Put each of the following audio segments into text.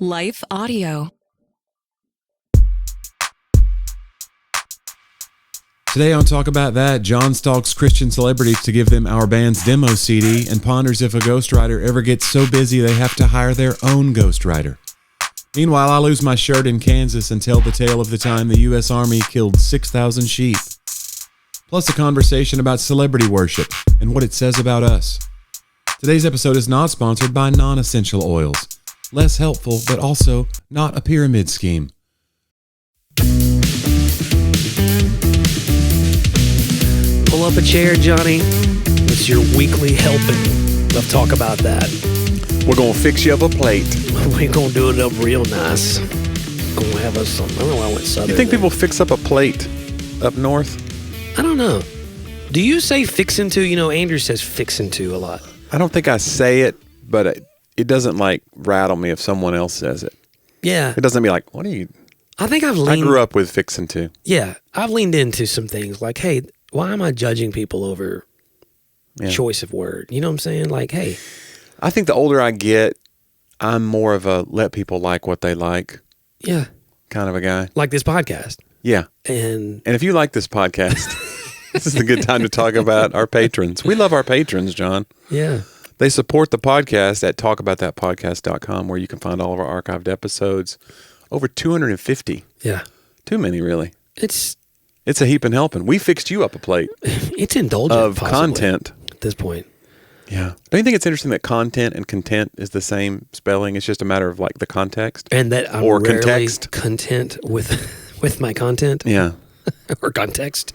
Life Audio. Today on Talk About That, John stalks Christian celebrities to give them our band's demo CD and ponders if a ghostwriter ever gets so busy they have to hire their own ghostwriter. Meanwhile, I lose my shirt in Kansas and tell the tale of the time the U.S. Army killed 6,000 sheep. Plus a conversation about celebrity worship and what it says about us. Today's episode is not sponsored by non-essential oils. Less helpful, but also not a pyramid scheme. Pull up a chair, Johnny. It's your weekly helping. Let's talk about that. We're going to fix you up a plate. We're going to do it up real nice. Going to have us some. I don't know why I went southern. You think people fix up a plate up north? I don't know. Do you say fixin' to? You know, Andrew says fixin' to a lot. I don't think I say it, but it doesn't like rattle me if someone else says it. Yeah. It doesn't be like, what are you? I think I grew up with fixin' to. Yeah. I've leaned into some things like, hey, why am I judging people over choice of word? You know what I'm saying? Like, hey. I think the older I get, I'm more of a let people like what they like. Yeah. Kind of a guy. Like this podcast. Yeah. And if you like this podcast, this is a good time to talk about our patrons. We love our patrons, John. Yeah. They support the podcast at talkaboutthatpodcast.com, where you can find all of our archived episodes. Over 250. Yeah. Too many, really. It's a heap and helping. We fixed you up a plate. It's indulgent of possibly, content at this point. Yeah. Don't you think it's interesting that content and content is the same spelling? It's just a matter of like the context. And that I'm rarely context. content with my content. Yeah. Or context.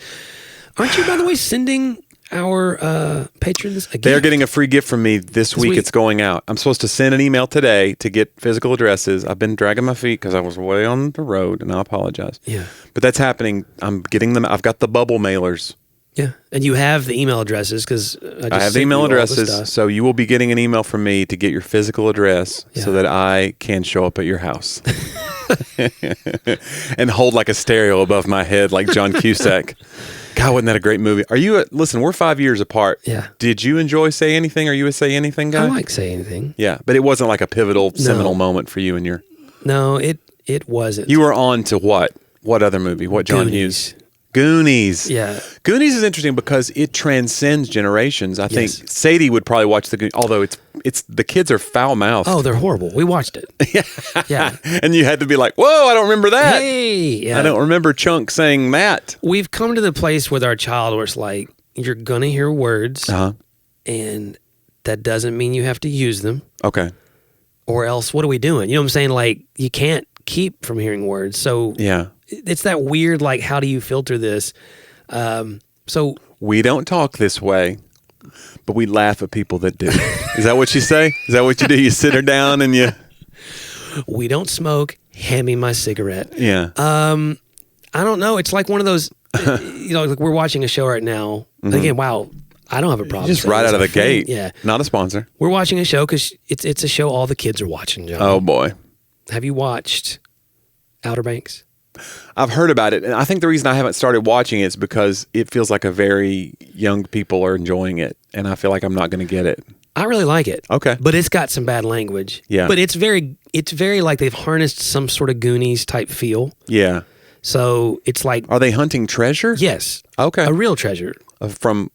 Aren't you, by the way, sending our patrons a gift? They're getting a free gift from me this week. It's going out. I'm supposed to send an email today to get physical addresses. I've been dragging my feet because I was way on the road, and I apologize. Yeah. But that's happening. I'm getting them. I've got the bubble mailers. Yeah. And you have the email addresses because I have the email addresses. So you will be getting an email from me to get your physical address so that I can show up at your house and hold like a stereo above my head like John Cusack. God, wasn't that a great movie? Listen, we're 5 years apart. Yeah. Did you enjoy Say Anything? Are you a Say Anything guy? I like Say Anything. Yeah, but it wasn't like a pivotal, seminal moment for you and your... No, it wasn't. You were on to what? What other movie? What John Hughes? Goonies. Yeah. Goonies is interesting because it transcends generations. I think Sadie would probably watch the Goonies, although it's the kids are foul-mouthed. Oh, they're horrible. We watched it. Yeah. And you had to be like, whoa, I don't remember that. Hey. Yeah. I don't remember Chunk saying that. We've come to the place with our child where it's like, you're going to hear words, and that doesn't mean you have to use them. Okay. Or else, what are we doing? You know what I'm saying? Like, you can't keep from hearing words. So yeah, it's that weird, like, how do you filter this? So we don't talk this way, but we laugh at people that do. Is that what you say? Is that what you do? You sit her down and you... We don't smoke. Hand me my cigarette. Yeah. I don't know. It's like one of those, like we're watching a show right now. Mm-hmm. Again, wow, I don't have a problem. Just right out of the gate. Yeah. Not a sponsor. We're watching a show because it's a show all the kids are watching, John. Oh, boy. Have you watched Outer Banks? I've heard about it. And I think the reason I haven't started watching it is because it feels like a very young people are enjoying it. And I feel like I'm not going to get it. I really like it. Okay. But it's got some bad language. Yeah. But it's very like they've harnessed some sort of Goonies type feel. Yeah. So it's like... Are they hunting treasure? Yes. Okay. A real treasure. From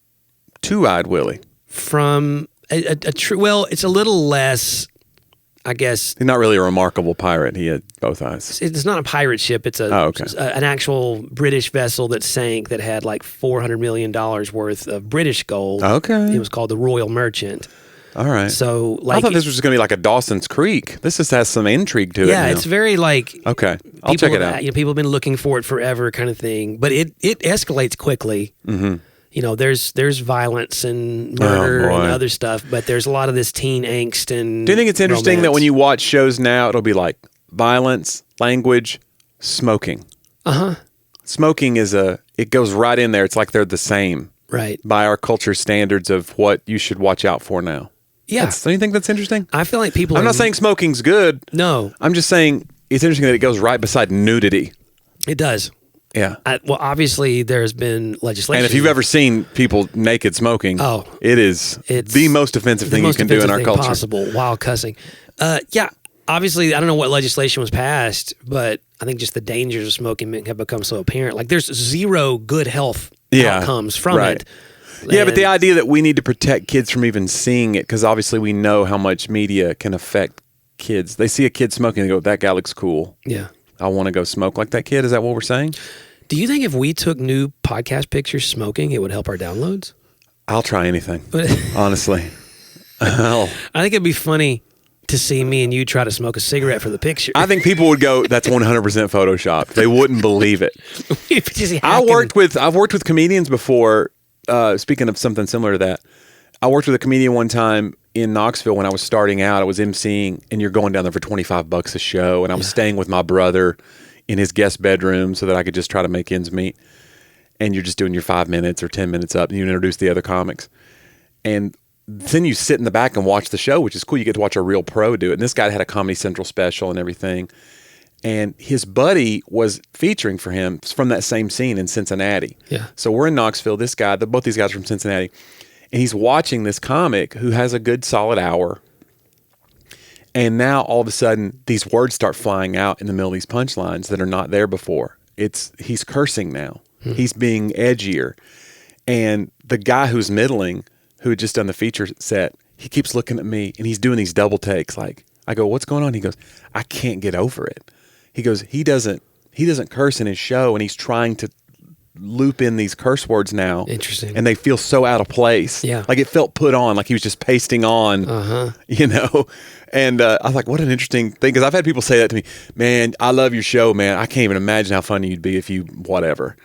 Two-Eyed Willie. From a true... Well, it's a little less, I guess... He's not really a remarkable pirate. He had both eyes. It's not a pirate ship. It's an actual British vessel that sank that had like $400 million worth of British gold. Okay. It was called the Royal Merchant. All right. So, like... I thought this was going to be like a Dawson's Creek. This just has some intrigue to it. Yeah, it's very like... Okay. I'll check it out. People have been looking for it forever kind of thing. But it escalates quickly. Mm-hmm. There's violence and murder and other stuff, but there's a lot of this teen angst and... Do you think it's interesting romance. that when you watch shows now, it'll be like violence, language, smoking? Uh-huh. Smoking it goes right in there. It's like they're the same. Right. By our culture standards of what you should watch out for now. Yeah. Don't you think that's interesting? I feel like people... I'm not saying smoking's good. No. I'm just saying it's interesting that it goes right beside nudity. It does. Yeah. Well, obviously, there's been legislation. And if you've ever seen people naked smoking, it's the most offensive thing you can do in our culture. Possible while cussing. Yeah, obviously, I don't know what legislation was passed, but I think just the dangers of smoking have become so apparent. Like there's zero good health outcomes from it. Yeah, but the idea that we need to protect kids from even seeing it, because obviously we know how much media can affect kids. They see a kid smoking and they go, that guy looks cool. Yeah. I want to go smoke like that kid. Is that what we're saying? Do you think if we took new podcast pictures smoking, it would help our downloads? I'll try anything, honestly. I think it'd be funny to see me and you try to smoke a cigarette for the picture. I think people would go, that's 100% Photoshopped. They wouldn't believe it. I've worked with comedians before. Speaking of something similar to that, I worked with a comedian one time in Knoxville when I was starting out. I was emceeing, and you're going down there for $25 a show, and I was staying with my brother in his guest bedroom so that I could just try to make ends meet. And you're just doing your 5 minutes or 10 minutes up, and you introduce the other comics. And then you sit in the back and watch the show, which is cool. You get to watch a real pro do it. And this guy had a Comedy Central special and everything. And his buddy was featuring for him from that same scene in Cincinnati. Yeah. So we're in Knoxville. This guy, both these guys are from Cincinnati. And he's watching this comic who has a good solid hour. And now all of a sudden, these words start flying out in the middle of these punchlines that are not there before. He's cursing now. He's being edgier. And the guy who's middling, who had just done the feature set, he keeps looking at me and he's doing these double takes. Like, I go, what's going on? He goes, I can't get over it. He goes, he doesn't curse in his show, and he's trying to loop in these curse words now. Interesting. And they feel so out of place. Yeah. Like it felt put on, like he was just pasting on, you know? And I was like, what an interesting thing. Because I've had people say that to me, man, I love your show, man. I can't even imagine how funny you'd be if you whatever.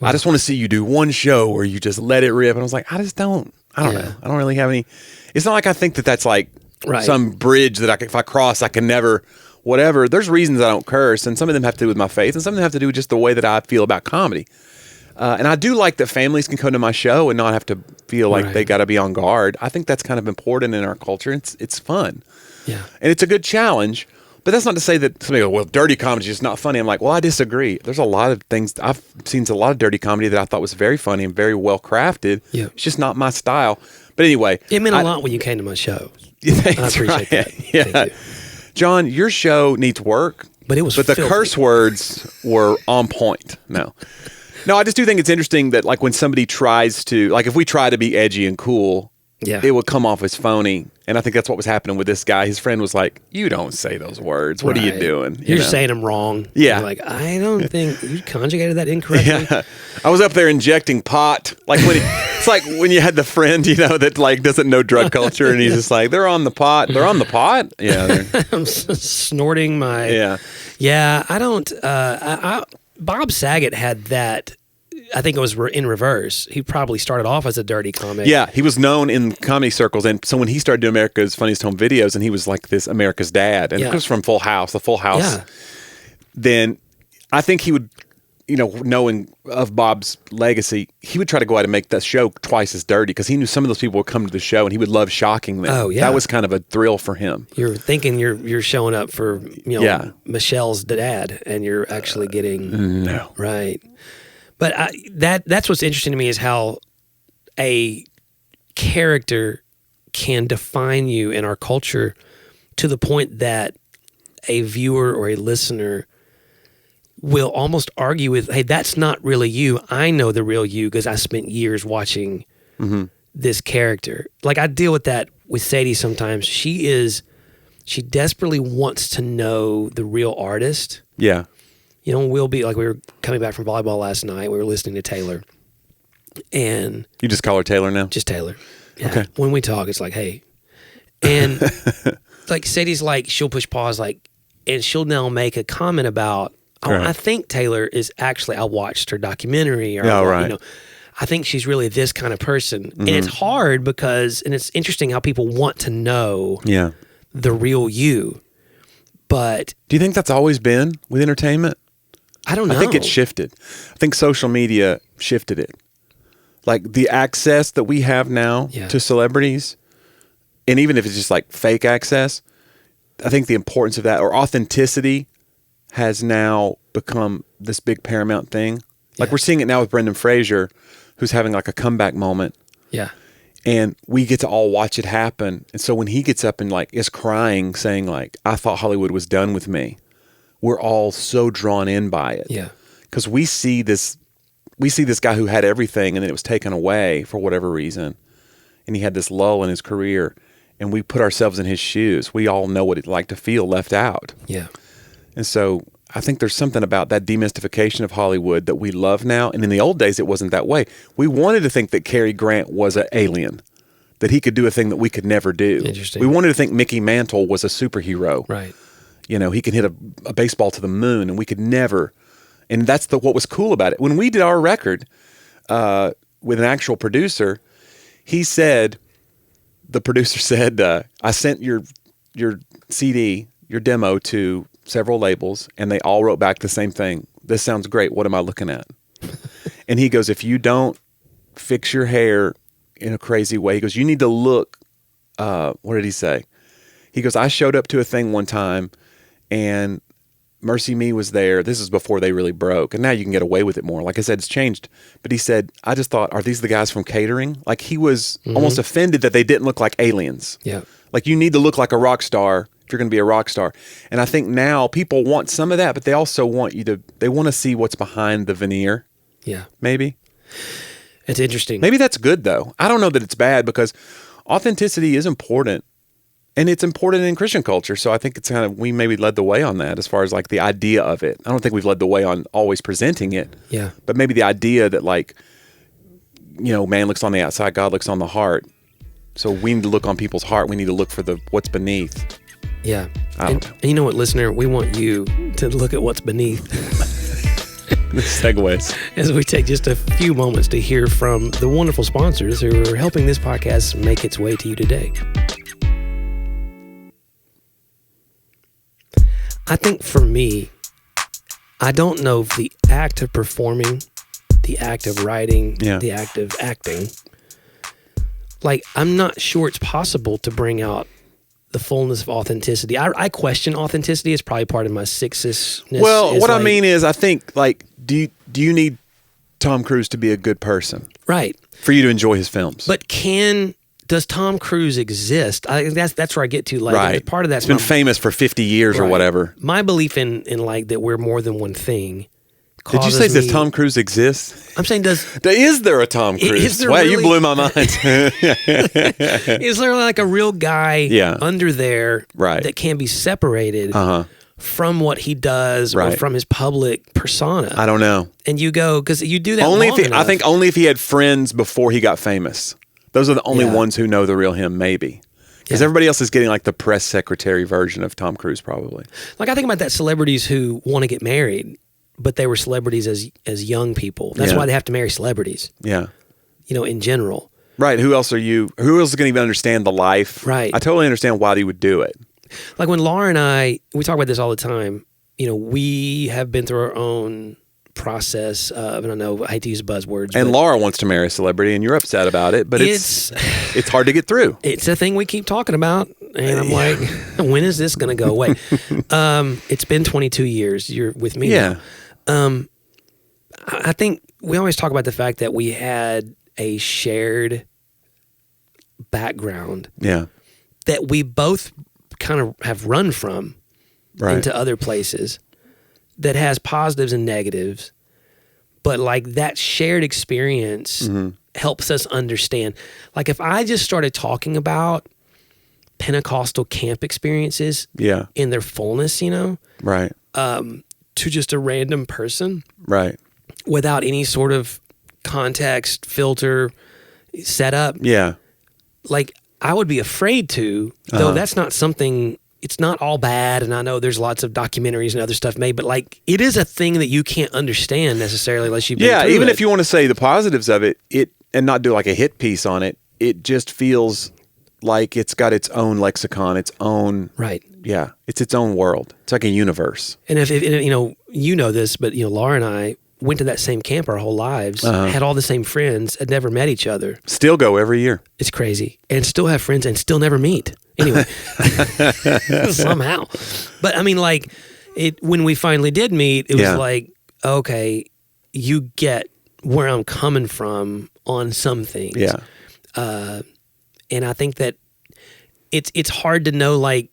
Wow. I just want to see you do one show where you just let it rip. And I was like, I don't know. I don't really have any. It's not like I think that that's like some bridge that if I cross, I can never, whatever. There's reasons I don't curse, and some of them have to do with my faith, and some of them have to do with just the way that I feel about comedy. And I do like that families can come to my show and not have to feel like they got to be on guard. I think that's kind of important in our culture. It's fun. Yeah. And it's a good challenge. But that's not to say that somebody goes, well, dirty comedy is just not funny. I'm like, well, I disagree. There's a lot of things. I've seen a lot of dirty comedy that I thought was very funny and very well crafted. Yeah. It's just not my style. But anyway. It meant a lot when you came to my show. I appreciate that. Yeah. Thank you. John, your show needs work. But the curse words were on point. No, I just do think it's interesting that like when somebody tries to, like if we try to be edgy and cool, it would come off as phony. And I think that's what was happening with this guy. His friend was like, you don't say those words. What are you doing? You're saying them wrong. Yeah. You're like, I don't think you conjugated that incorrectly. Yeah. I was up there injecting pot. Like it's like when you had the friend, you know, that like doesn't know drug culture and he's just like, they're on the pot. They're on the pot? Yeah. I'm snorting my... Yeah. Yeah, I don't... Bob Saget had that... I think it was in reverse. He probably started off as a dirty comic. Yeah, he was known in comedy circles. And so when he started doing America's Funniest Home Videos, and he was like this America's Dad, and it was from the Full House, then I think he would, you know, knowing of Bob's legacy, he would try to go out and make that show twice as dirty because he knew some of those people would come to the show and he would love shocking them. Oh, yeah. That was kind of a thrill for him. You're thinking you're showing up for, you know, Michelle's dad, and you're actually getting... No. Right. But that's what's interesting to me is how a character can define you in our culture to the point that a viewer or a listener will almost argue with, hey, that's not really you. I know the real you because I spent years watching this character. Like I deal with that with Sadie sometimes. She desperately wants to know the real artist. Yeah. You know, we'll be like, we were coming back from volleyball last night. We were listening to Taylor. And you just call her Taylor now? Just Taylor. Yeah. Okay. When we talk, it's like, hey. And like Sadie's like, she'll push pause, like, and she'll now make a comment about, I think Taylor is actually, I watched her documentary. Or, you know, I think she's really this kind of person. Mm-hmm. And it's hard because, and it's interesting how people want to know the real you. But do you think that's always been with entertainment? I don't know. I think it shifted. I think social media shifted it. Like the access that we have now to celebrities, and even if it's just like fake access, I think the importance of that or authenticity has now become this big paramount thing. Like we're seeing it now with Brendan Fraser, who's having like a comeback moment. Yeah. And we get to all watch it happen. And so when he gets up and like is crying, saying like, I thought Hollywood was done with me, we're all so drawn in by it. Yeah. Because we see this guy who had everything and then it was taken away for whatever reason. And he had this lull in his career. And we put ourselves in his shoes. We all know what it's like to feel left out. Yeah. And so I think there's something about that demystification of Hollywood that we love now. And in the old days, it wasn't that way. We wanted to think that Cary Grant was an alien, that he could do a thing that we could never do. Interesting. We wanted to think Mickey Mantle was a superhero. Right. You know, he can hit a baseball to the moon, and we could never. And that's what was cool about it. When we did our record with an actual producer, the producer said, I sent your CD, your demo to several labels, and they all wrote back the same thing. This sounds great. What am I looking at? And he goes, if you don't fix your hair in a crazy way, he goes, you need to look, what did he say? He goes, I showed up to a thing one time and Mercy Me was there. This is before they really broke. And now you can get away with it more. Like I said, it's changed. But he said, I just thought, are these the guys from catering? Like he was almost offended that they didn't look like aliens. Yeah. Like you need to look like a rock star if you're going to be a rock star. And I think now people want some of that, but they also want they want to see what's behind the veneer. Yeah. Maybe. It's interesting. Maybe that's good though. I don't know that it's bad because authenticity is important. And it's important in Christian culture. So I think it's we maybe led the way on that as far as like the idea of it. I don't think we've led the way on always presenting it. Yeah. But maybe the idea that like, you know, man looks on the outside, God looks on the heart. So we need to look on people's heart. We need to look for what's beneath. Yeah. I don't know. And you know what, listener? We want you to look at what's beneath. Segues. As we take just a few moments to hear from the wonderful sponsors who are helping this podcast make its way to you today. I think for me, I don't know if the act of performing, the act of writing, the act of acting, like I'm not sure it's possible to bring out the fullness of authenticity. I question authenticity. It's probably part of my sixishness. Well, what I mean is I think like, do you need Tom Cruise to be a good person? Right. For you to enjoy his films. But does Tom Cruise exist? That's where I get to. Like, right. Part of that's been famous for 50 years or whatever. My belief in like that we're more than one thing. Did you say does Tom Cruise exist? I'm saying is there a Tom Cruise? Wow, really, you blew my mind. Is there like a real guy under there that can be separated from what he does or from his public persona? I don't know. And you go, because you do that I think only if he had friends before he got famous. Those are the only ones who know the real him, maybe. Because everybody else is getting like the press secretary version of Tom Cruise, probably. Like I think about that celebrities who want to get married, but they were celebrities as young people. That's why they have to marry celebrities. Yeah. You know, in general. Right. Who else is going to even understand the life? Right. I totally understand why he would do it. Like when Laura and we talk about this all the time, you know, we have been through our own process of, I don't know, I hate to use buzzwords. And Laura wants to marry a celebrity and you're upset about it, but it's hard to get through. It's a thing we keep talking about. And I'm like, when is this going to go away? It's been 22 years. You're with me now. I think we always talk about the fact that we had a shared background that we both kind of have run from into other places that has positives and negatives, but like that shared experience helps us understand. Like if I just started talking about Pentecostal camp experiences in their fullness, you know, to just a random person, without any sort of context, filter, setup, like I would be afraid to, though that's not something. It's not all bad, and I know there's lots of documentaries and other stuff made, but like it is a thing that you can't understand necessarily unless you've been through even it. If you want to say the positives of it, and not do like a hit piece on it, it just feels like it's got its own lexicon, its own it's its own world. It's like a universe. And if you know this, but you know, Laura and I went to that same camp our whole lives, had all the same friends, had never met each other. Still go every year. It's crazy, and still have friends, and still never meet. Anyway, somehow. But I mean, like, when we finally did meet, it was like, okay, you get where I'm coming from on some things. Yeah. And I think that it's hard to know, like,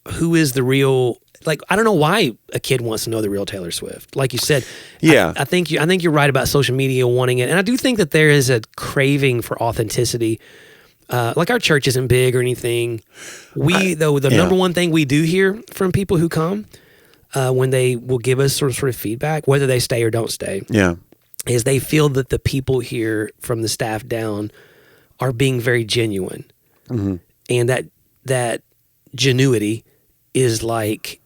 who is the real, like, I don't know why a kid wants to know the real Taylor Swift. Like you said, Yeah. I think you're right about social media wanting it. And I do think that there is a craving for authenticity. Like, our church isn't big or anything. The number one thing we do hear from people who come, when they will give us sort of feedback, whether they stay or don't stay, is they feel that the people here from the staff down are being very genuine. Mm-hmm. And that genuity is, like,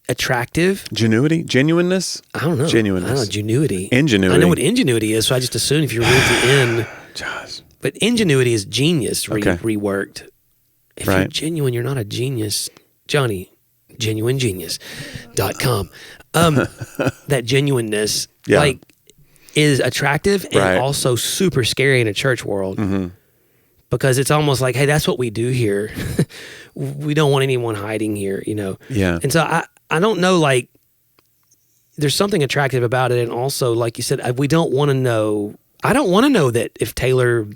attractive. Genuineness? I don't know. Genuineness. I don't know, genuity. Ingenuity. I know what ingenuity is, so I just assumed if you read the N. Josh. But ingenuity is genius reworked. If Right. you're genuine, you're not a genius. Jonnie, genuinegenius.com. That genuineness, like, is attractive and also super scary in a church world. Mm-hmm. Because it's almost like, hey, that's what we do here. We don't want anyone hiding here, you know? Yeah. And so I don't know, like, there's something attractive about it. And also, like you said, we don't want to know. I don't want to know that if Taylor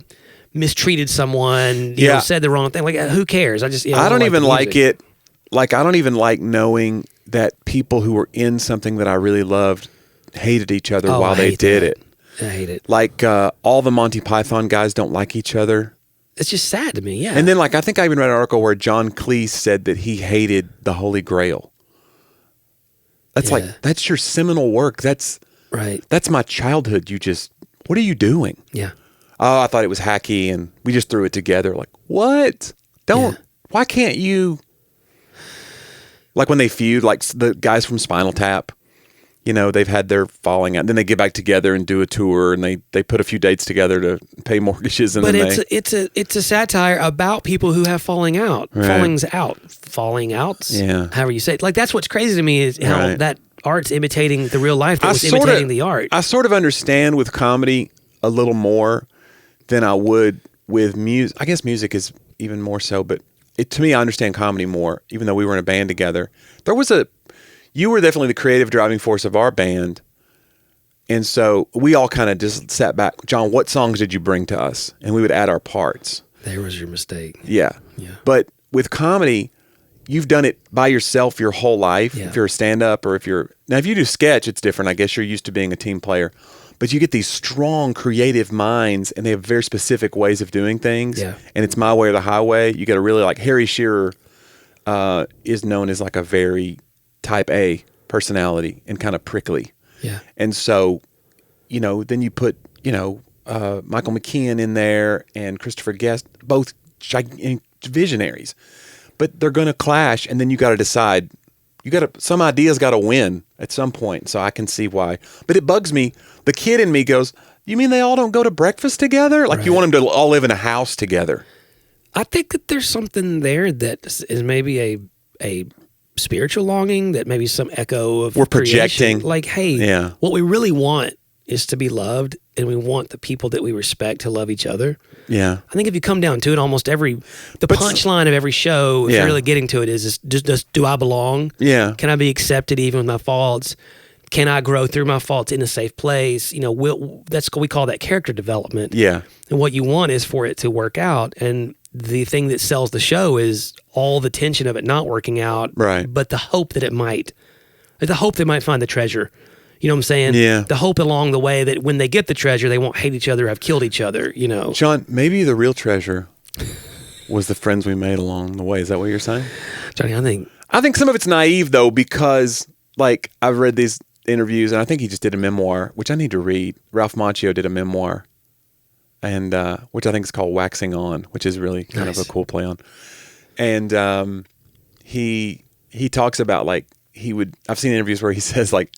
mistreated someone, you know, said the wrong thing. Like, who cares? I just, I don't even like it. Like, I don't even like knowing that people who were in something that I really loved hated each other while they did it. I hate it. Like, all the Monty Python guys don't like each other. It's just sad to me, yeah. And then, like, I think I even read an article where John Cleese said that he hated the Holy Grail. That's like, that's your seminal work. That's my childhood. What are you doing? Yeah. Oh, I thought it was hacky and we just threw it together. Like, what? Why can't you? Like, when they feud, like the guys from Spinal Tap, you know, they've had their falling out. Then they get back together and do a tour, and they put a few dates together to pay mortgages. And it's a satire about people who have falling outs. Yeah. However you say it. Like, that's what's crazy to me is how that art's imitating the real life that was imitating the art. I sort of understand with comedy a little more than I would with music. I guess music is even more so, but to me, I understand comedy more, even though we were in a band together. You were definitely the creative driving force of our band. And so we all kind of just sat back. John, what songs did you bring to us? And we would add our parts. There was your mistake. Yeah. But with comedy, you've done it by yourself your whole life. If you're a stand-up or if you do sketch, it's different. I guess you're used to being a team player. But you get these strong creative minds, and they have very specific ways of doing things. Yeah. And it's my way or the highway. You got to really, like, Harry Shearer is known as, like, a very type A personality and kind of prickly. Yeah. And so, you know, then you put, you know, Michael McKean in there and Christopher Guest, both visionaries. But they're going to clash, and then you got to decide. Some ideas got to win at some point, so I can see why. But it bugs me. The kid in me goes, you mean they all don't go to breakfast together? Like, you want them to all live in a house together. I think that there's something there that is maybe a spiritual longing, that maybe some echo of we're projecting. Like, hey, what we really want is to be loved, and we want the people that we respect to love each other. Yeah. I think if you come down to it, almost the punchline of every show, if you're really getting to it, is do I belong? Yeah. Can I be accepted even with my faults? Can I grow through my faults in a safe place? You know, we call that character development. Yeah. And what you want is for it to work out. And the thing that sells the show is all the tension of it not working out. Right. But the hope that it might. The hope they might find the treasure. You know what I'm saying? Yeah. The hope along the way that when they get the treasure, they won't hate each other or have killed each other, you know. John, maybe the real treasure was the friends we made along the way. Is that what you're saying? Jonnie, I think some of it's naive, though, because, like, I've read these interviews, and I think he just did a memoir, which I need to read. Ralph Macchio did a memoir, and which I think is called Waxing On, which is really kind of a cool play on. And he talks about, like, I've seen interviews where he says, like,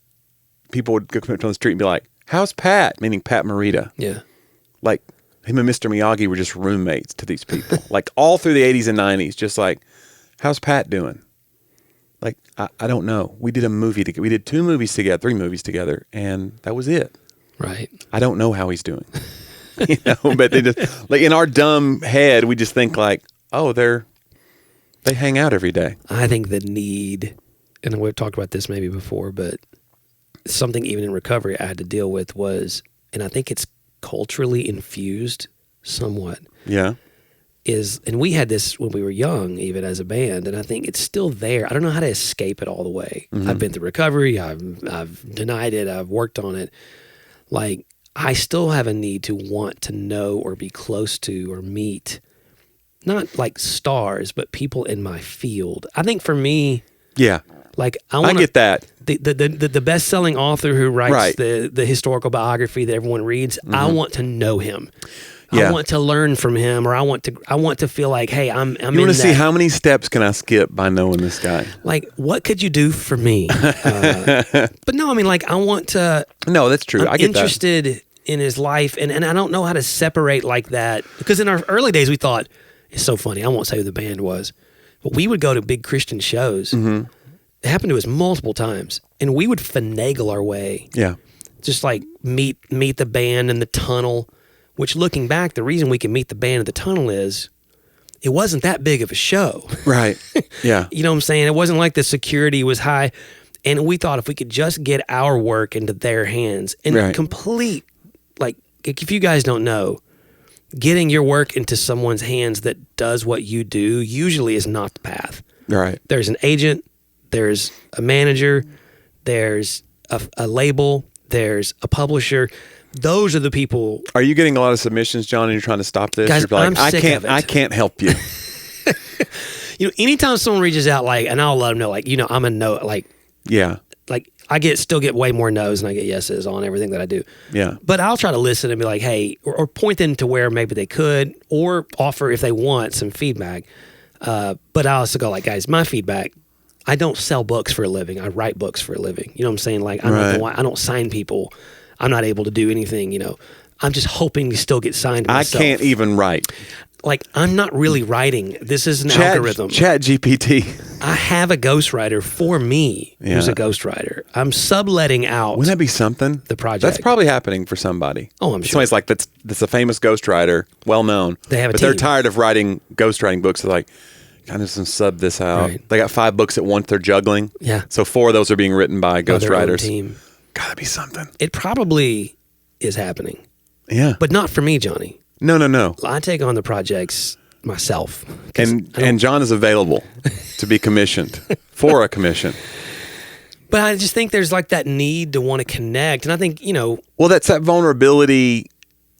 people would go come up on the street and be like, how's Pat? Meaning Pat Morita. Yeah. Like, him and Mr. Miyagi were just roommates to these people. Like, all through the 80s and 90s, just like, how's Pat doing? Like, I don't know. We did a movie together. We did 3 movies together, and that was it. Right. I don't know how he's doing. You know, but they just, like, in our dumb head, we just think like, oh, they hang out every day. I think the need, and we've talked about this maybe before, but something even in recovery I had to deal with was, and I think it's culturally infused somewhat. Yeah. And we had this when we were young, even as a band, and I think it's still there. I don't know how to escape it all the way. I've been through recovery. I've denied it. I've worked on it. Like, I still have a need to want to know or be close to or meet, not like stars, but people in my field. I think for me, yeah, like I get that. The best-selling author who writes the historical biography that everyone reads, I want to know him. Yeah. I want to learn from him, or I want to feel like, hey, I'm you want to see how many steps can I skip by knowing this guy? Like, what could you do for me? But no, I mean, like, I want to. No, that's true. I get interested in his life, and I don't know how to separate like that, because in our early days we thought, it's so funny. I won't say who the band was, but we would go to big Christian shows. It happened to us multiple times, and we would finagle our way. Yeah, just like meet the band in the tunnel. Which, looking back, the reason we can meet the band at the tunnel is it wasn't that big of a show. Right. Yeah. You know what I'm saying? It wasn't like the security was high. And we thought if we could just get our work into their hands and complete, like, if you guys don't know, getting your work into someone's hands that does what you do usually is not the path. Right. There's an agent, there's a manager, there's a label, there's a publisher. Those are the people. Are you getting a lot of submissions, John, and you're trying to stop this? Guys, you're like, I'm sick of it. I can't help you. You know, anytime someone reaches out, like, and I'll let them know, like, you know, I'm a no, like, yeah, like I still get way more no's than I get yeses on everything that I do. Yeah. But I'll try to listen and be like, hey, or point them to where maybe they could, or offer, if they want, some feedback. But I also go like, guys, my feedback, I don't sell books for a living. I write books for a living. You know what I'm saying? Like, I don't sign people. I'm not able to do anything, you know. I'm just hoping to still get signed myself. I can't even write. Like, I'm not really writing. This is an algorithm. Chat GPT. I have a ghostwriter for me who's a ghostwriter. I'm subletting out. Wouldn't that be something? The project. That's probably happening for somebody. Oh, I'm sure. Somebody's like, that's a famous ghostwriter, well known. They have a but team. They're tired of writing ghostwriting books. They're like, kind of sub this out. Right. They got 5 books at once they're juggling. Yeah. So 4 of those are being written by ghostwriters. Team. Gotta be something. It probably is happening. Yeah. But not for me, Johnny. No. I take on the projects myself. And John is available to be commissioned for a commission. But I just think there's like that need to want to connect. And I think, you know. Well, that's that vulnerability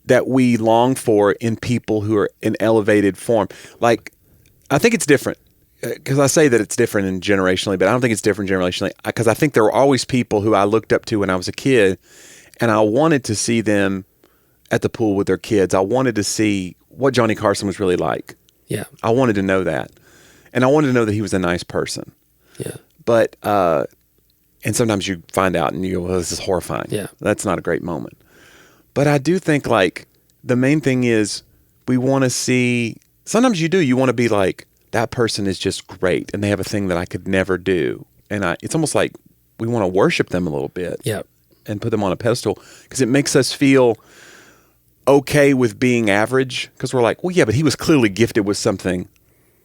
that we long for in people who are in elevated form. Like, I think it's different. Because I say that it's different in generationally, but I don't think it's different generationally. Because I think there were always people who I looked up to when I was a kid, and I wanted to see them at the pool with their kids. I wanted to see what Johnny Carson was really like. Yeah. I wanted to know that. And I wanted to know that he was a nice person. Yeah. But, and sometimes you find out and you go, well, this is horrifying. Yeah. That's not a great moment. But I do think, like, the main thing is we want to see, sometimes you want to be like, that person is just great and they have a thing that I could never do. And it's almost like we want to worship them a little bit. Yeah. And put them on a pedestal because it makes us feel okay with being average because we're like, well, yeah, but he was clearly gifted with something.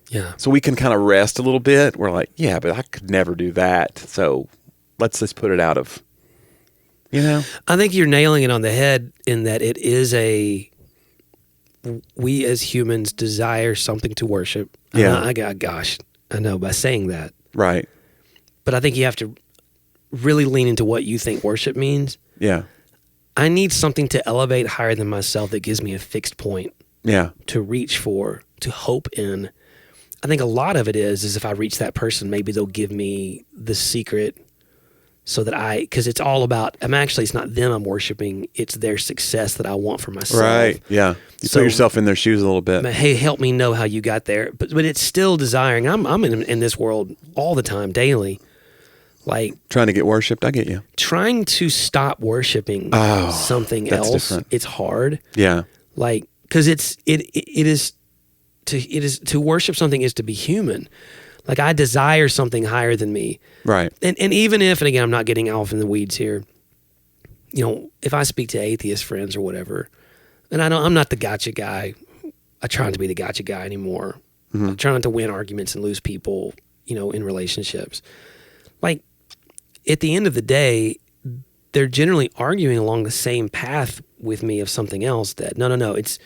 Yeah. So we can kind of rest a little bit. We're like, yeah, but I could never do that. So let's just put it out of, you know? I think you're nailing it on the head in that it is we as humans desire something to worship. Yeah. I know by saying that. Right. But I think you have to really lean into what you think worship means. Yeah. I need something to elevate higher than myself that gives me a fixed point. Yeah. To reach for, to hope in. I think a lot of it is if I reach that person, maybe they'll give me the secret so that because it's all about, it's not them I'm worshiping, it's their success that I want for myself. Right, yeah. You put yourself in their shoes a little bit. Hey, help me know how you got there. But it's still desiring. I'm in this world all the time, daily. Like trying to get worshipped, I get you. Trying to stop worshiping something else, different. It's hard. Yeah. Like, because it is to worship something is to be human. Like I desire something higher than me. Right. And even if, and again, I'm not getting off in the weeds here, you know, if I speak to atheist friends or whatever, and I'm not the gotcha guy. I try not to be the gotcha guy anymore. Mm-hmm. I try not to win arguments and lose people, you know, in relationships. Like at the end of the day, they're generally arguing along the same path with me of something else that, no, it's,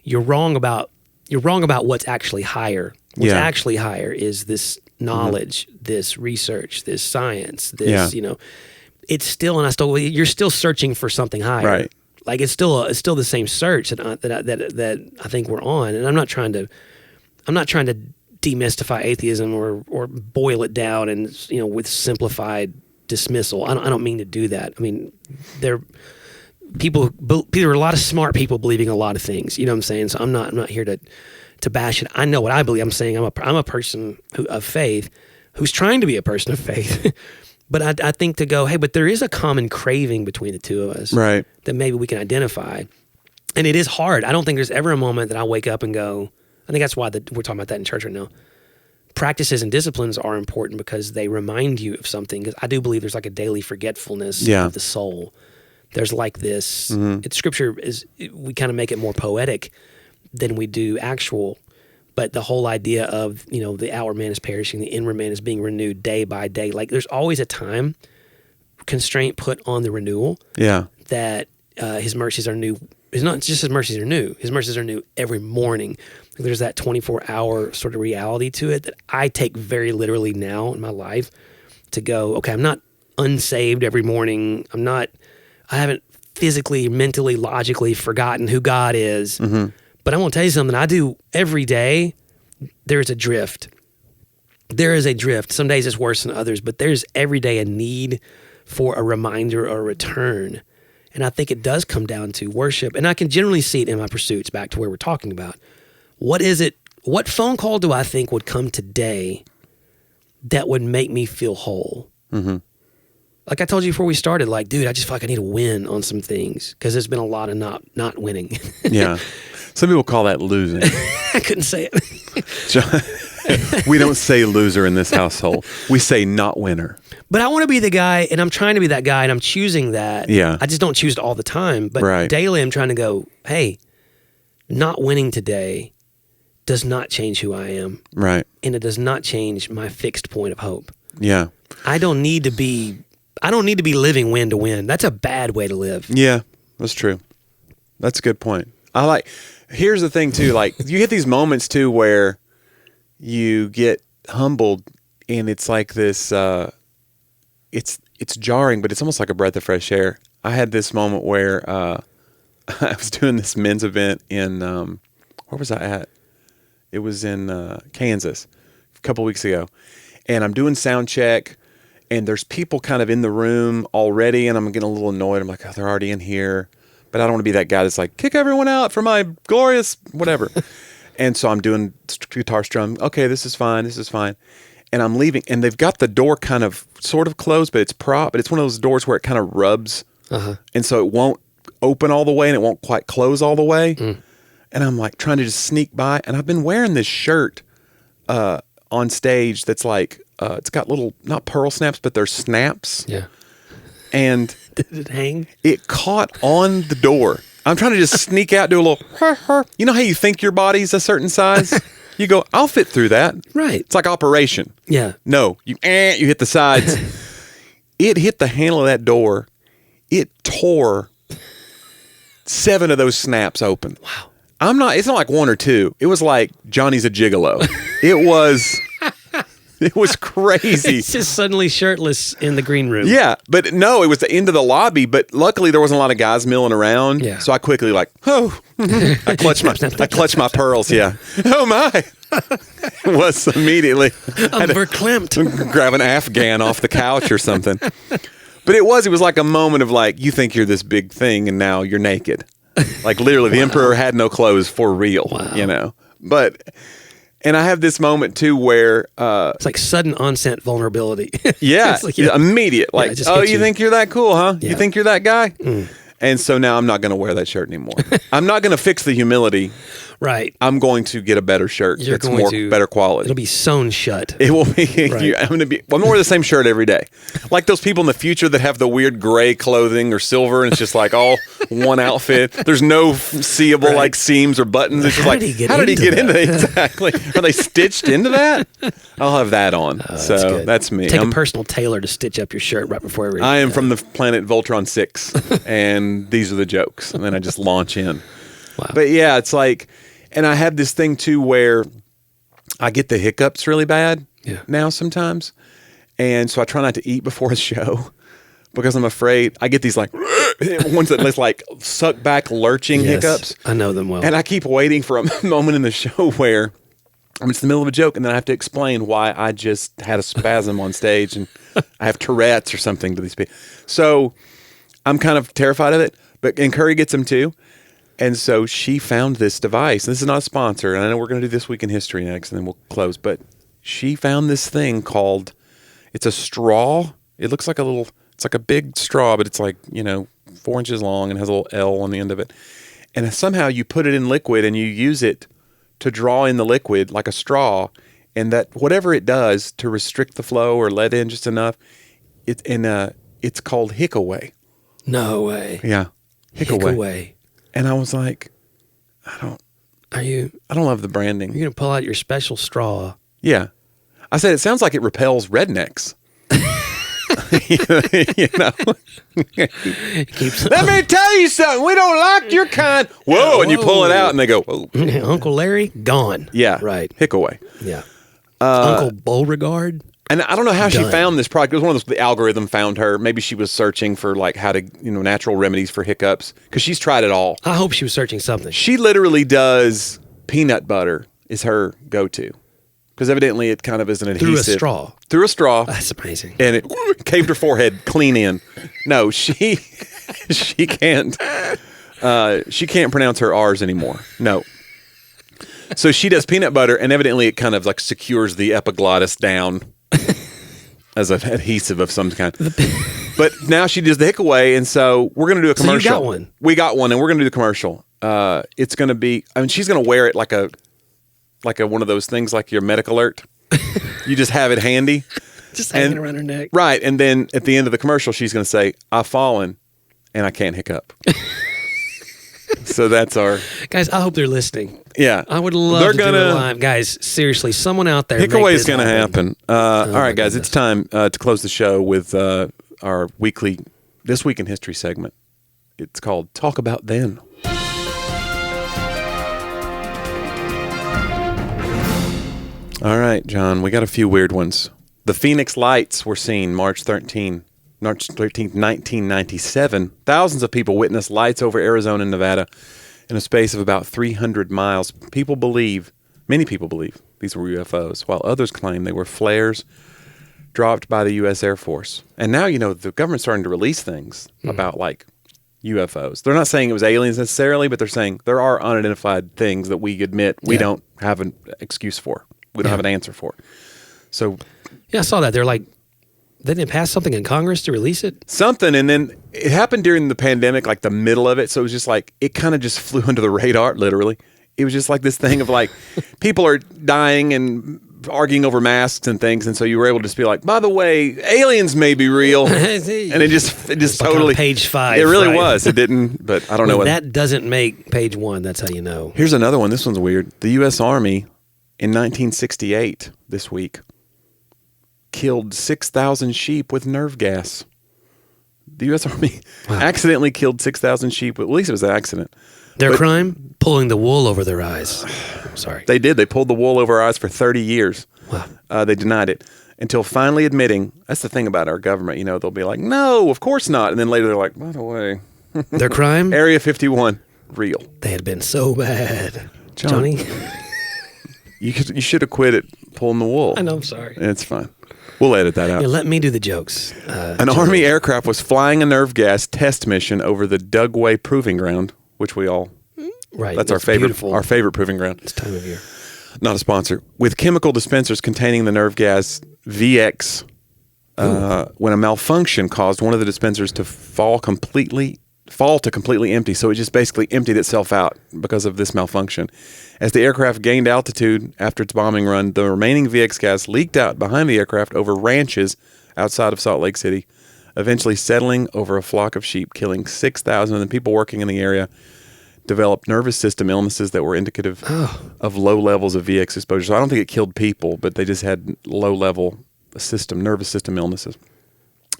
you're wrong about what's actually higher. What's actually higher is this knowledge, this research, this science, this it's still, and you're still searching for something higher. Right. Like it's still the same search that I think we're on, and I'm not trying to demystify atheism or boil it down and with simplified dismissal. I don't mean to do that. I mean there are a lot of smart people believing a lot of things. You know what I'm saying? So I'm not here to bash it. I know what I believe. I'm saying I'm a person of faith who's trying to be a person of faith. But I think to go, hey, but there is a common craving between the two of us, right? That maybe we can identify, and it is hard. I don't think there's ever a moment that I wake up and go. I think that's why we're talking about that in church right now. Practices and disciplines are important because they remind you of something. Because I do believe there's like a daily forgetfulness of the soul. There's like this. It's scripture we kind of make it more poetic than we do actual. But the whole idea of, the outward man is perishing, the inward man is being renewed day by day. Like there's always a time constraint put on the renewal. Yeah. That his mercies are new. It's not just his mercies are new. His mercies are new every morning. There's that 24-hour sort of reality to it that I take very literally now in my life to go, okay, I'm not unsaved every morning. I haven't physically, mentally, logically forgotten who God is. Mm-hmm. But I want to tell you something. I do every day. There's a drift. There is a drift. Some days it's worse than others, but there's every day a need for a reminder or a return. And I think it does come down to worship. And I can generally see it in my pursuits, back to where we're talking about. What is it? What phone call do I think would come today that would make me feel whole? Mm-hmm. Like I told you before we started, like, dude, I just feel like I need to win on some things because there's been a lot of not winning. Yeah. Some people call that losing. I couldn't say it. We don't say loser in this household. We say not winner. But I want to be the guy, and I'm trying to be that guy, and I'm choosing that. Yeah. I just don't choose it all the time. But daily I'm trying to go, hey, not winning today does not change who I am. Right. And it does not change my fixed point of hope. Yeah. I don't need to be living win to win. That's a bad way to live. Yeah, that's true. That's a good point. Here's the thing too, like you get these moments too where you get humbled and it's like this, it's jarring, but it's almost like a breath of fresh air. I had this moment where I was doing this men's event in, where was I at? It was in Kansas a couple weeks ago. And I'm doing sound check. And there's people kind of in the room already, and I'm getting a little annoyed. I'm like, oh, they're already in here. But I don't want to be that guy that's like, kick everyone out for my glorious whatever. And so I'm doing guitar strum. Okay, this is fine. And I'm leaving. And they've got the door kind of sort of closed, but it's but it's one of those doors where it kind of rubs. Uh-huh. And so it won't open all the way, and it won't quite close all the way. Mm. And I'm like trying to just sneak by. And I've been wearing this shirt on stage that's like, it's got little, not pearl snaps, but they're snaps. Yeah. And did it hang? It caught on the door. I'm trying to just sneak out, do a little, you know how you think your body's a certain size? You go, I'll fit through that. Right. It's like operation. Yeah. No, you hit the sides. It hit the handle of that door. It tore 7 of those snaps open. Wow. It's not like 1 or 2. It was like Johnny's a gigolo. It was crazy. It's just suddenly shirtless in the green room. Yeah, but no, it was the end of the lobby. But luckily, there wasn't a lot of guys milling around. Yeah. So I quickly I clutched my pearls. Yeah. Oh my! Was immediately verklempt. Grab an Afghan off the couch or something. But it was like a moment of like, you think you're this big thing, and now you're naked. Like literally, the emperor had no clothes for real. Wow. You know, but. And I have this moment too where it's like sudden onset vulnerability. Yeah, like, immediate. Like, you think you're that cool, huh? Yeah. You think you're that guy? Mm. And so now I'm not going to wear that shirt anymore. I'm not going to fix the humility. Right. I'm going to get a better shirt that's better quality. It'll be sewn shut. It will be. Right. I'm going to wear the same shirt every day. Like those people in the future that have the weird gray clothing or silver, and it's just like all one outfit. There's no seeable like seams or buttons. It's just how like, did how did he get into that? Exactly. Are they stitched into that? I'll have that on. So that's me. Take a personal tailor to stitch up your shirt right before every. I am from the planet Voltron 6, and these are the jokes. And then I just launch in. Wow. But yeah, it's like, and I have this thing too where I get the hiccups really bad now sometimes. And so I try not to eat before a show because I'm afraid I get these like ones that just like suck back lurching hiccups. I know them well. And I keep waiting for a moment in the show where I'm just in the middle of a joke and then I have to explain why I just had a spasm on stage and I have Tourette's or something to these people. So I'm kind of terrified of it, and Curry gets them too. And so she found this device. This is not a sponsor, and I know we're going to do This Week in History next, and then we'll close. But she found this thing called, it's a straw. It looks like it's like a big straw, but it's like, 4 inches long and has a little L on the end of it. And somehow you put it in liquid and you use it to draw in the liquid like a straw, and that whatever it does to restrict the flow or let in just enough, it's called Hickaway. No way. Yeah, Hickaway. And I was like, I don't love the branding. You're gonna pull out your special straw. Yeah, I said it sounds like it repels rednecks. Let me tell you something. We don't like your kind. Whoa! And you pull it out, and they go, "Whoa!" Uncle Larry gone. Yeah, right. Hickaway. Yeah. Uncle Beauregard. And I don't know how she found this product. It was one of those, the algorithm found her. Maybe she was searching for like how to, natural remedies for hiccups because she's tried it all. I hope she was searching something. She literally does peanut butter is her go-to because evidently it kind of is an adhesive. Through a straw. That's amazing. And it caved her forehead clean in. No, she can't. She can't pronounce her R's anymore. No. So she does peanut butter, and evidently it kind of like secures the epiglottis down as an adhesive of some kind. But now she does the Hickaway, and so we're going to do a commercial. So you got one. We got one, and we're going to do the commercial. It's going to be, she's going to wear it like a one of those things like your medic alert. You just have it handy. Just hanging around her neck. Right, and then at the end of the commercial, she's going to say, I've fallen, and I can't hiccup. So that's our... Guys, I hope they're listening. Yeah. I would love to do it live. Guys, seriously, someone out there... Hickaway is going to happen. All right, guys, it's time to close the show with our weekly This Week in History segment. It's called Talk About Then. All right, John, we got a few weird ones. The Phoenix Lights were seen March 13th, 1997. Thousands of people witnessed lights over Arizona and Nevada in a space of about 300 miles. Many people believe these were UFOs, while others claim they were flares dropped by the U.S. Air Force. And now, the government's starting to release things about, like, UFOs. They're not saying it was aliens necessarily, but they're saying there are unidentified things that we admit we don't have an excuse for. We don't have an answer for. So... Yeah, I saw that. They're like... They didn't pass something in Congress to release it? Something, and then it happened during the pandemic, like the middle of it, so it was just like, it kind of just flew under the radar, literally. It was just like this thing of like, people are dying and arguing over masks and things, and so you were able to just be like, by the way, aliens may be real. And it just like totally... on page 5. It really was. It didn't, but I don't know. That doesn't make page 1, that's how you know. Here's another one. This one's weird. The U.S. Army in 1968, this week, killed 6,000 sheep with nerve gas. The U.S. Army accidentally killed 6,000 sheep. At least it was an accident. Their crime? Pulling the wool over their eyes. Sorry. They did. They pulled the wool over our eyes for 30 years. Wow. They denied it until finally admitting, that's the thing about our government, they'll be like, no, of course not. And then later they're like, by the way. Their crime? Area 51, real. They had been so bad. Jonnie? You should have quit it pulling the wool. I know, I'm sorry. It's fine. We'll edit that out. Yeah, let me do the jokes. An Army aircraft was flying a nerve gas test mission over the Dugway Proving Ground, which we all... Right. That's our favorite proving ground. This time of year. Not a sponsor. With chemical dispensers containing the nerve gas VX, when a malfunction caused one of the dispensers to fall to completely empty. So it just basically emptied itself out because of this malfunction. As the aircraft gained altitude after its bombing run, the remaining VX gas leaked out behind the aircraft over ranches outside of Salt Lake City, eventually settling over a flock of sheep, killing 6,000 of the people working in the area. Developed nervous system illnesses that were indicative of low levels of VX exposure. So I don't think it killed people, but they just had low-level nervous system illnesses.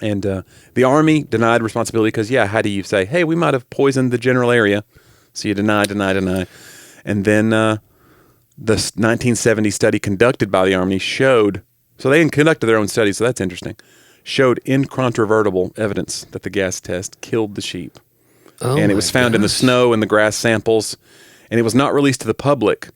And the Army denied responsibility because, how do you say, hey, we might have poisoned the general area, So you deny. And then the 1970 study conducted by the Army showed, so they conducted their own study, so that's interesting, showed incontrovertible evidence that the gas test killed the sheep. Oh, and it was found in the snow and the grass samples, and it was not released to the public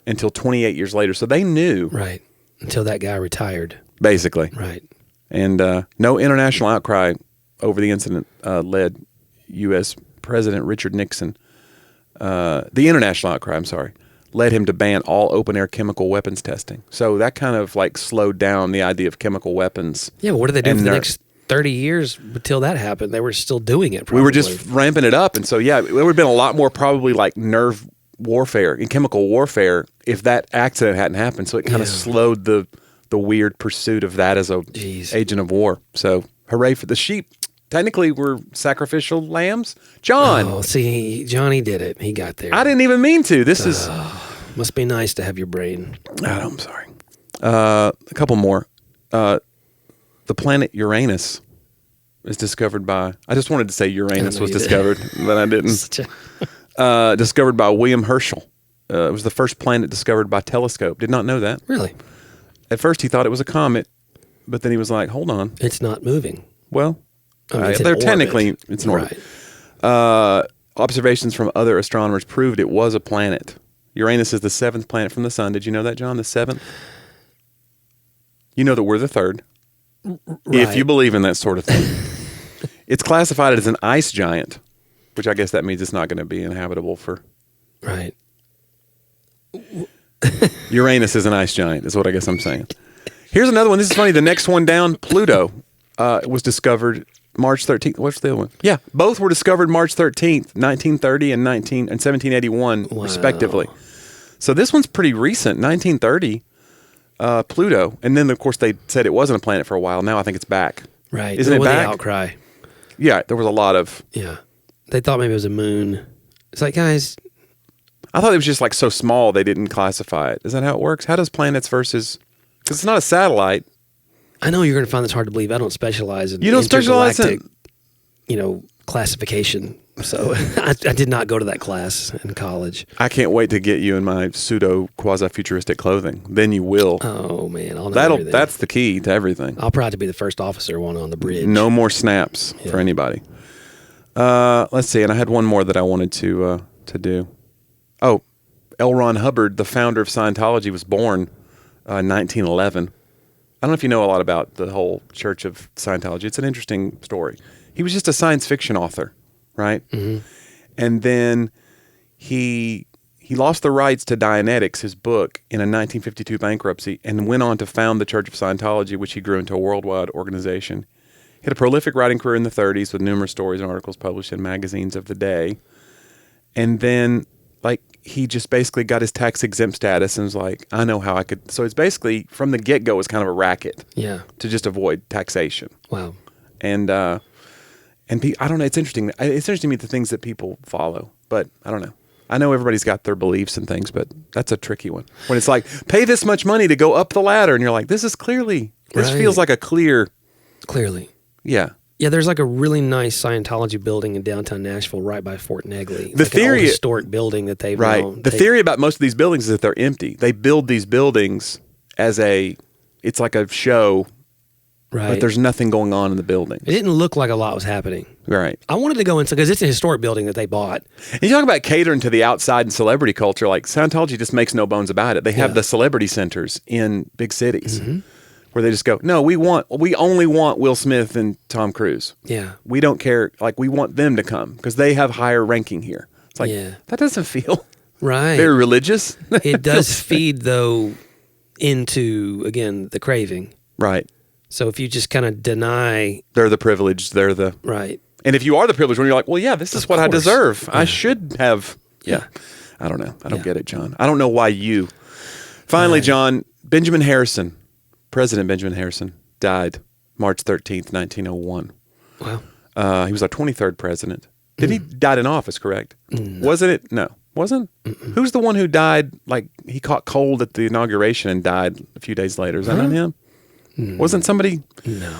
until 28 years later. So they knew. Right. Until that guy retired. Basically. Right. And no international outcry over the incident led U.S. President Richard Nixon, the international outcry, I'm sorry, led him to ban all open-air chemical weapons testing. So that kind of like slowed down the idea of chemical weapons. Yeah, but what did they do for the next 30 years until that happened? They were still doing it, probably. We were just ramping it up. And so, yeah, there would have been a lot more probably like nerve warfare and chemical warfare if that accident hadn't happened. So it kind of slowed the weird pursuit of that as a agent of war. So hooray for the sheep. Technically, we're sacrificial lambs. John. Oh, see, Jonnie did it. He got there. I didn't even mean to. This is... Must be nice to have your brain. I'm sorry. A couple more. The planet Uranus is discovered by... I just wanted to say Uranus was discovered, but I didn't. Discovered by William Herschel. It was the first planet discovered by telescope. Did not know that. Really? At first, he thought it was a comet, but then he was like, hold on. It's not moving. Well... it's they're technically, it's an orbit. Right. Observations from other astronomers proved it was a planet. Uranus is the 7th planet from the sun. Did you know that, John? The 7th? You know that we're the 3rd. Right. If you believe in that sort of thing. It's classified as an ice giant, which I guess that means it's not going to be inhabitable for... Right. Uranus is an ice giant, is what I guess I'm saying. Here's another one. This is funny. The next one down, Pluto, was discovered March 13th. What's the other one? Yeah, both were discovered March 13th, 1930 and 1781, respectively. So this one's pretty recent, 1930, Pluto. And then, of course, they said it wasn't a planet for a while. Now I think it's back. Right. Isn't it back? The outcry. Yeah, there was a lot of... Yeah. They thought maybe it was a moon. It's like, guys... I thought it was just like so small they didn't classify it. Is that how it works? How does planets versus... Because it's not a satellite. I know you're going to find this hard to believe. I don't specialize in intergalactic, classification. So I did not go to that class in college. I can't wait to get you in my pseudo quasi-futuristic clothing. Then you will. Oh man, I'll know everything. That's the key to everything. I'll probably be the first officer one on the bridge. No more snaps for anybody. Let's see, and I had one more that I wanted to do. Oh, L. Ron Hubbard, the founder of Scientology, was born 1911. I don't know if you know a lot about the whole Church of Scientology. It's an interesting story. He was just a science fiction author, right? Mm-hmm. And then he lost the rights to Dianetics, his book, in a 1952 bankruptcy, and went on to found the Church of Scientology, which he grew into a worldwide organization. He had a prolific writing career in the 30s with numerous stories and articles published in magazines of the day. And then, he just basically got his tax-exempt status and was like, I know how I could... So it's basically, from the get-go, it was kind of a racket. Yeah. To just avoid taxation. Wow. And I don't know, it's interesting. It's interesting to me the things that people follow, but I don't know. I know everybody's got their beliefs and things, but that's a tricky one. When it's like, pay this much money to go up the ladder, and you're like, this feels like a clear... Clearly. Yeah. Yeah, there's like a really nice Scientology building in downtown Nashville right by Fort Negley. The theory, an old historic building that they've owned. The theory about most of these buildings is that they're empty. They build these buildings as it's like a show, right? But there's nothing going on in the building. It didn't look like a lot was happening. Right. I wanted to go inside because it's a historic building that they bought. And you talk about catering to the outside and celebrity culture, like Scientology just makes no bones about it. They have the celebrity centers in big cities. Mm-hmm. Where they just go, no, we only want Will Smith and Tom Cruise. Yeah. We don't care. We want them to come because they have higher ranking here. It's like, that doesn't feel very religious. It does feed, though, into, again, the craving. Right. So if you just kind of deny. They're the privileged. They're the. Right. And if you are the privileged one, you're like, well, yeah, this is what I deserve. Yeah. I should have. Yeah. I don't know. I don't get it, John. I don't know why you. Finally, John, President Benjamin Harrison died March 13th, 1901. Wow. He was our 23rd president. Did he died in office, correct? No. Wasn't it? No. Wasn't? Mm-mm. Who's the one who died, he caught cold at the inauguration and died a few days later? Is that not him? Mm. Wasn't somebody? No.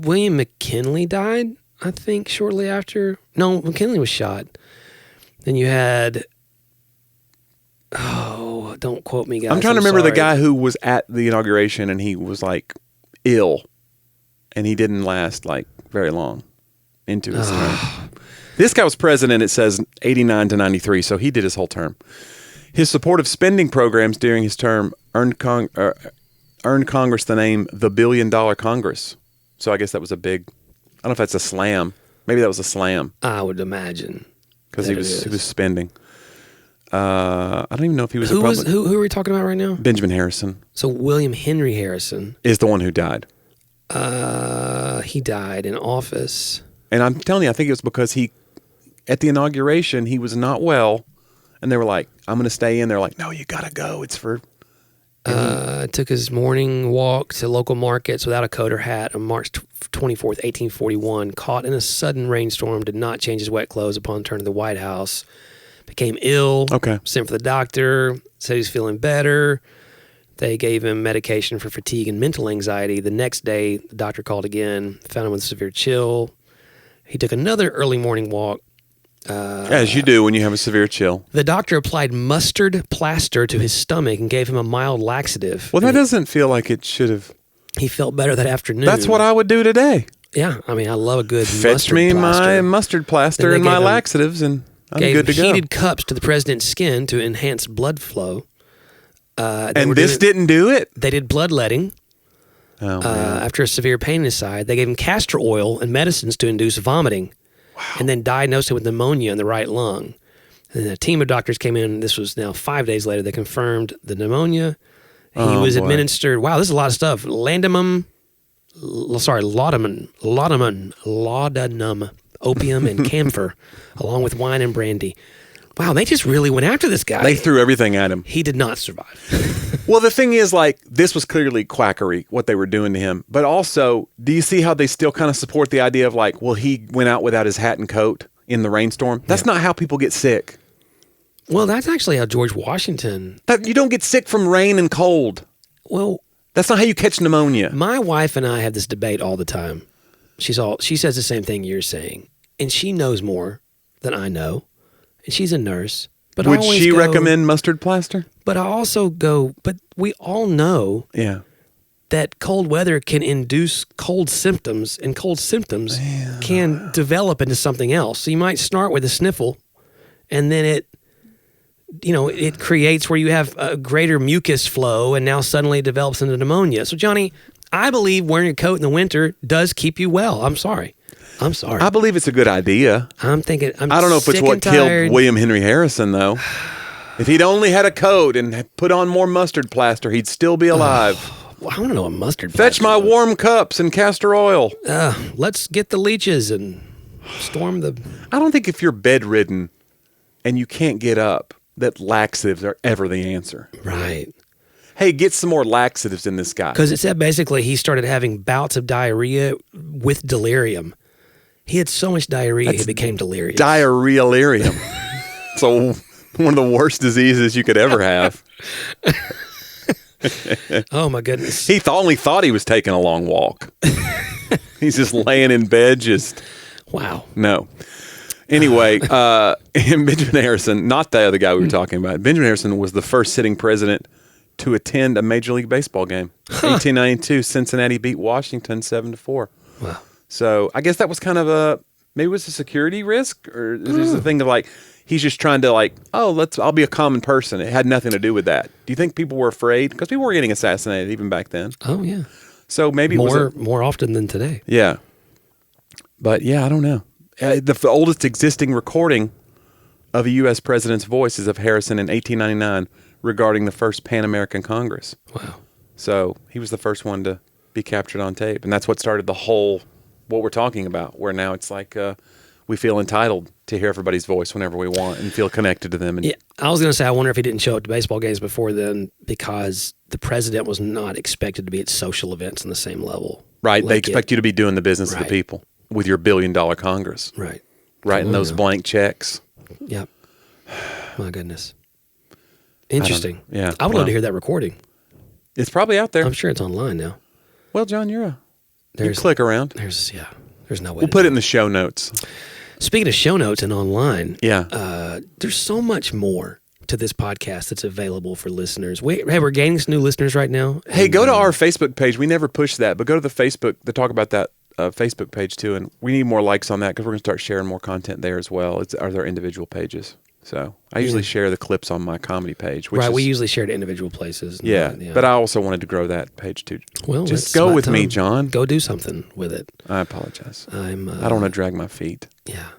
William McKinley died? I think, shortly after. No, McKinley was shot. Then you had... Oh, don't quote me, guys. I'm trying to remember the guy who was at the inauguration and he was like ill and he didn't last like very long into his term. This guy was president, it says 89 to 93, so he did his whole term. His supportive spending programs during his term earned Congress the name the $1 Billion Congress. So I guess that was a big, I don't know if that's a slam. Maybe that was a slam. I would imagine. Because he was spending. I don't even know if he was a Republican. Who are we talking about right now? Benjamin Harrison. So William Henry Harrison is the one who died. He died in office. And I'm telling you, I think it was because at the inauguration, he was not well. And they were like, I'm going to stay in. They're like, no, you got to go. It's for... Took his morning walk to local markets without a coat or hat on March 24th, 1841. Caught in a sudden rainstorm, did not change his wet clothes upon return to the White House. Became ill. Okay. Sent for the doctor. Said he was feeling better. They gave him medication for fatigue and mental anxiety. The next day, the doctor called again, found him with severe chill. He took another early morning walk. As you do when you have a severe chill. The doctor applied mustard plaster to his stomach and gave him a mild laxative. Well, that doesn't feel like it should have. He felt better that afternoon. That's what I would do today. Yeah, I mean, I love a good Fetch me my mustard plaster and my laxatives, and I'm good to go. Gave heated cups to the president's skin to enhance blood flow. And this didn't do it? They did bloodletting. Oh, after a severe pain in his side. They gave him castor oil and medicines to induce vomiting. Wow. And then diagnosed him with pneumonia in the right lung. And a team of doctors came in. This was now 5 days later. They confirmed the pneumonia. He was administered, wow, this is a lot of stuff. Laudanum, opium, and camphor, along with wine and brandy. Wow, they just really went after this guy. They threw everything at him. He did not survive. Well, the thing is, like, this was clearly quackery, what they were doing to him. But also, do you see how they still kind of support the idea of, like, well, he went out without his hat and coat in the rainstorm? That's not how people get sick. Well, that's actually how George Washington... You don't get sick from rain and cold. Well... That's not how you catch pneumonia. My wife and I have this debate all the time. She says the same thing you're saying. And she knows more than I know. And she's a nurse. But would she recommend mustard plaster? But I also go, but we all know that cold weather can induce cold symptoms, and cold symptoms can develop into something else. So you might start with a sniffle, and then it creates where you have a greater mucus flow, and now suddenly it develops into pneumonia. So, Johnny, I believe wearing a coat in the winter does keep you well. I'm sorry. I believe it's a good idea. I don't know if it's what killed William Henry Harrison, though. If he'd only had a coat and put on more mustard plaster, he'd still be alive. Well, I want to know what mustard plaster. Fetch my warm cups and castor oil. Let's get the leeches and storm the... I don't think if you're bedridden and you can't get up, that laxatives are ever the answer. Right. Hey, get some more laxatives in this guy. Because it said basically he started having bouts of diarrhea with delirium. He had so much diarrhea, he became delirious. Diarrhea-lirium. So one of the worst diseases you could ever have. Oh, my goodness. He only thought he was taking a long walk. He's just laying in bed just... Wow. No. Anyway, Benjamin Harrison, not the other guy we were talking about. Benjamin Harrison was the first sitting president to attend a Major League Baseball game. 1892, Cincinnati beat Washington 7-4. Wow. So I guess that was kind of maybe it was a security risk, or is this a thing of like, he's just trying to like, I'll be a common person. It had nothing to do with that. Do you think people were afraid? Because people were getting assassinated even back then. Oh, yeah. So maybe it was more often than today. Yeah. But yeah, I don't know. The oldest existing recording of a U.S. president's voice is of Harrison in 1899 regarding the first Pan-American Congress. Wow. So he was the first one to be captured on tape. And that's what started the whole, what we're talking about, where now it's like we feel entitled to hear everybody's voice whenever we want and feel connected to them. And I was going to say, I wonder if he didn't show up to baseball games before then because the president was not expected to be at social events on the same level. Right. They expect you to be doing the business of the people with your $1 billion Congress. Right. Writing those blank checks. Yep. My goodness. Interesting. Yeah. I would love to hear that recording. It's probably out there. I'm sure it's online now. Well, John, you click around. There's no way. We'll put it in the show notes. Speaking of show notes and online, yeah, there's so much more to this podcast that's available for listeners. We're gaining some new listeners right now. Hey, go to our Facebook page. We never push that, but go to the Facebook to talk about that Facebook page too, and we need more likes on that because we're going to start sharing more content there as well. Are there individual pages? So I usually share the clips on my comedy page. Which we usually share to individual places. Yeah, but I also wanted to grow that page too. Well, just go with me, John. Go do something with it. I apologize. I don't want to drag my feet. Yeah,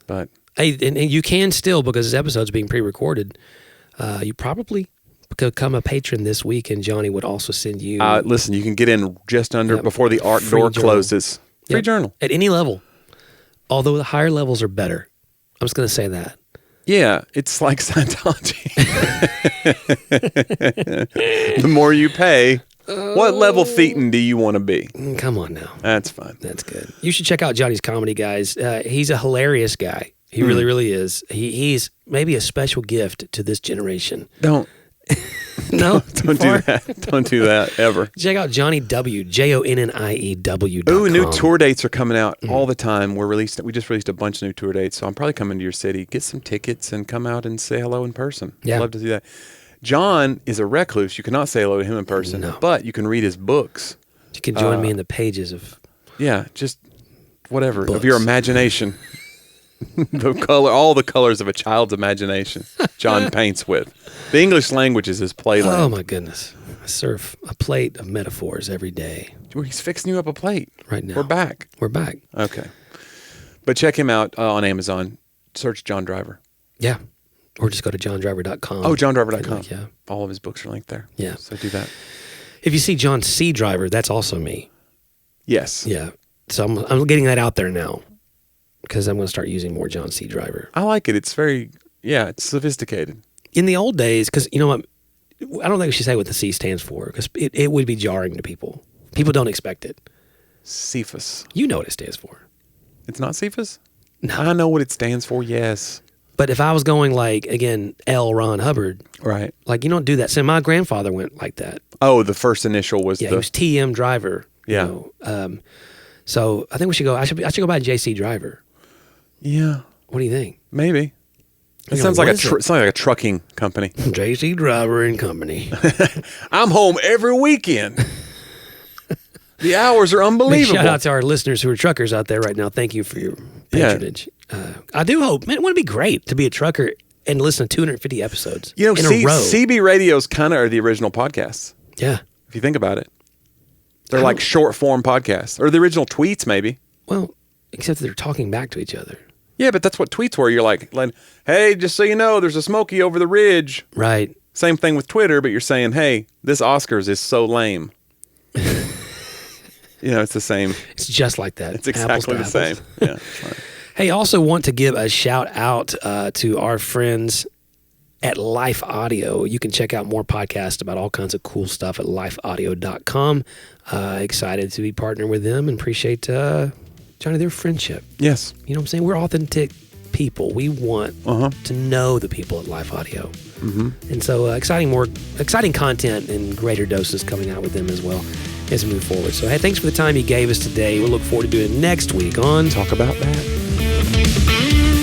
but hey, and you can still, because this episode's being pre-recorded. You probably become a patron this week, and Jonnie would also send you. Listen, you can get in just under before the art door closes. Free journal at any level. Although the higher levels are better. I'm just going to say that. Yeah, it's like Scientology. The more you pay, what level thetan do you want to be? Come on now. That's fine. That's good. You should check out Jonnie's comedy, guys. He's a hilarious guy. He really, really is. He's maybe a special gift to this generation. Don't do that. Don't do that ever. Check out Jonnie W. JONNIEW. Ooh, new tour dates are coming out all the time. We just released a bunch of new tour dates, so I'm probably coming to your city. Get some tickets and come out and say hello in person. Yeah. I'd love to do that. John is a recluse. You cannot say hello to him in person, but you can read his books. You can join me in the pages of just whatever books. Of your imagination. All the colors of a child's imagination. John paints with. The English language is his playland. Oh my goodness! I serve a plate of metaphors every day. He's fixing you up a plate right now. We're back. Okay, but check him out on Amazon. Search John Driver. Yeah, or just go to johndriver.com. Oh, johndriver.com. Yeah, all of his books are linked there. Yeah, so do that. If you see John C. Driver, that's also me. Yes. Yeah. So I'm getting that out there now. Because I'm going to start using more John C. Driver. I like it. It's it's sophisticated. In the old days, because you know what, I don't think we should say what the C stands for, because it would be jarring to people. People don't expect it. Cephas. You know what it stands for. It's not Cephas? No. I know what it stands for, yes. But if I was going L. Ron Hubbard. Right. You don't do that. So my grandfather went like that. Oh, the first initial was he was T.M. Driver. Yeah. You know? So I think we should go, I should go by J.C. Driver. Yeah. What do you think? Maybe. It sounds like a trucking company. J.C. Driver and Company. I'm home every weekend. The hours are unbelievable. Shout out to our listeners who are truckers out there right now. Thank you for your patronage. Yeah. I do hope, man, it would be great to be a trucker and listen to 250 episodes in a row. CB radios kind of are the original podcasts. Yeah. If you think about it. They're like short form podcasts. Or the original tweets, maybe. Well, except that they're talking back to each other. Yeah, but that's what tweets were. You're like, hey, just so you know, there's a Smokey over the ridge. Right. Same thing with Twitter, but you're saying, hey, this Oscars is so lame. It's the same. It's just like that. It's exactly the same. Yeah. Hey, also want to give a shout out to our friends at Life Audio. You can check out more podcasts about all kinds of cool stuff at lifeaudio.com. Excited to be partnering with them and appreciate Jonnie, their friendship. Yes. You know what I'm saying? We're authentic people. We want to know the people at Life Audio. Mm-hmm. And so exciting content and greater doses coming out with them as well as we move forward. So, hey, thanks for the time you gave us today. We'll look forward to doing it next week on Talk About That.